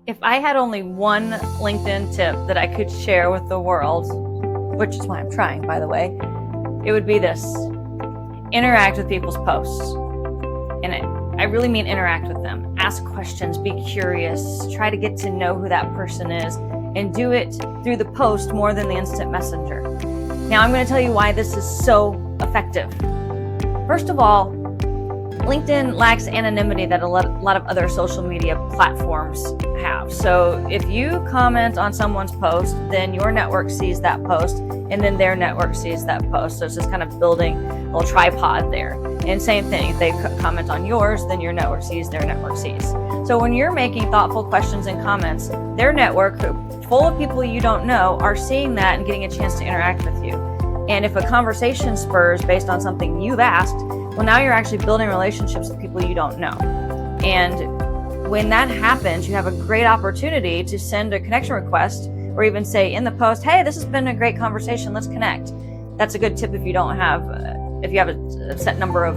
If I had only one LinkedIn tip that I could share with the world, which is why I'm trying, by the way, it would be this. Interact with people's posts. And I really mean interact with them. Ask questions, be curious, try to get to know who that person is, and do it through the post more than the instant messenger. Now, I'm going to tell you why this is so effective. First of all, LinkedIn lacks anonymity that a lot of other social media platforms have. So if you comment on someone's post, then your network sees that post, and then their network sees that post. So it's just kind of building a little tripod there. And same thing, if they comment on yours, then your network sees, their network sees. So when you're making thoughtful questions and comments, their network, full of people you don't know, are seeing that and getting a chance to interact with you. And if a conversation spurs based on something you've asked, well, now you're actually building relationships with people you don't know. And when that happens, you have a great opportunity to send a connection request or even say in the post, hey, this has been a great conversation, let's connect. That's a good tip if you don't have, if you have a set number of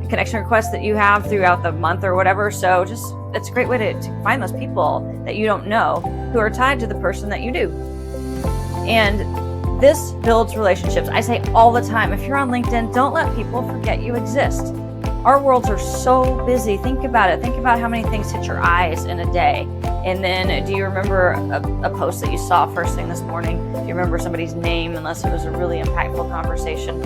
connection requests that you have throughout the month or whatever. So just, it's a great way to find those people that you don't know who are tied to the person that you do. And this builds relationships. I say all the time, if you're on LinkedIn, don't let people forget you exist. Our worlds are so busy. Think about it. Think about how many things hit your eyes in a day. And then do you remember a post that you saw first thing this morning? Do you remember somebody's name, unless it was a really impactful conversation?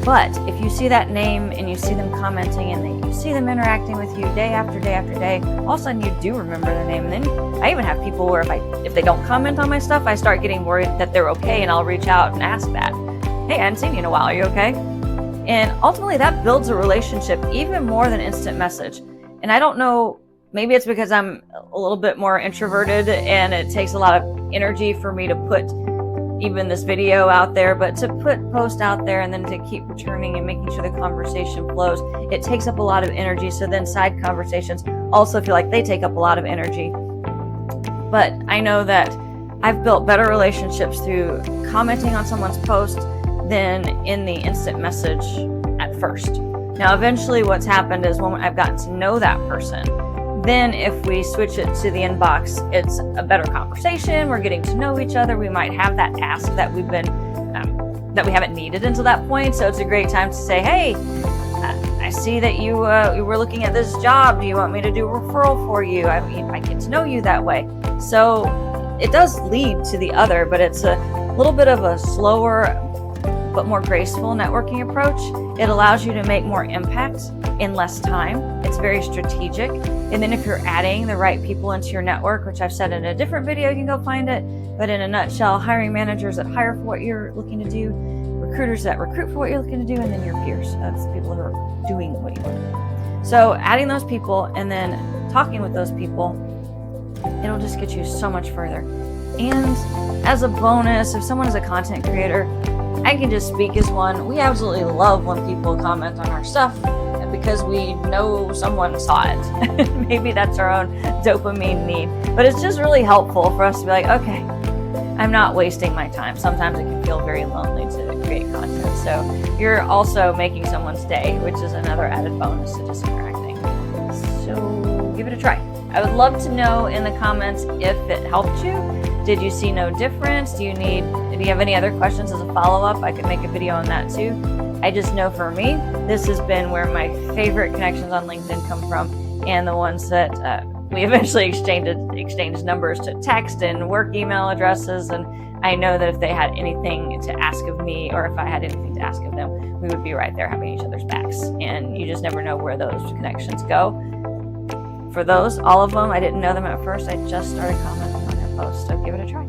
But if you see that name and you see them commenting and then you see them interacting with you day after day after day, all of a sudden you do remember their name. And then I even have people where if they don't comment on my stuff, I start getting worried that they're okay, and I'll reach out and ask that. Hey, I hadn't seen you in a while. Are you okay? And ultimately that builds a relationship even more than instant message. And I don't know, maybe it's because I'm a little bit more introverted and it takes a lot of energy for me to put even this video out there, but to put posts out there and then to keep returning and making sure the conversation flows, it takes up a lot of energy. So then side conversations also feel like they take up a lot of energy. But I know that I've built better relationships through commenting on someone's post than in the instant message at first. Now, eventually what's happened is when I've gotten to know that person, then if we switch it to the inbox, it's a better conversation. We're getting to know each other. We might have that ask that we've been, that we haven't needed until that point. So it's a great time to say, hey, I see that you were looking at this job. Do you want me to do a referral for you? I get to know you that way. So it does lead to the other, but it's a little bit of a slower but more graceful networking approach. It allows you to make more impact in less time. It's very strategic. And then if you're adding the right people into your network, which I've said in a different video, you can go find it. But in a nutshell, hiring managers that hire for what you're looking to do, recruiters that recruit for what you're looking to do, and then your peers. That's the people who are doing what you want to do. So adding those people and then talking with those people, it'll just get you so much further. And as a bonus, if someone is a content creator, I can just speak as one. We absolutely love when people comment on our stuff because we know someone saw it. Maybe that's our own dopamine need. But it's just really helpful for us to be like, okay, I'm not wasting my time. Sometimes it can feel very lonely to create content. So you're also making someone's day, which is another added bonus to just interacting. So give it a try. I would love to know in the comments if it helped you. Did you see no difference? Do you have any other questions as a follow-up? I could make a video on that too. I just know for me, this has been where my favorite connections on LinkedIn come from, and the ones that we eventually exchanged numbers to text and work email addresses. And I know that if they had anything to ask of me, or if I had anything to ask of them, we would be right there having each other's backs. And you just never know where those connections go. For those, all of them, I didn't know them at first. I just started commenting on their posts, so give it a try.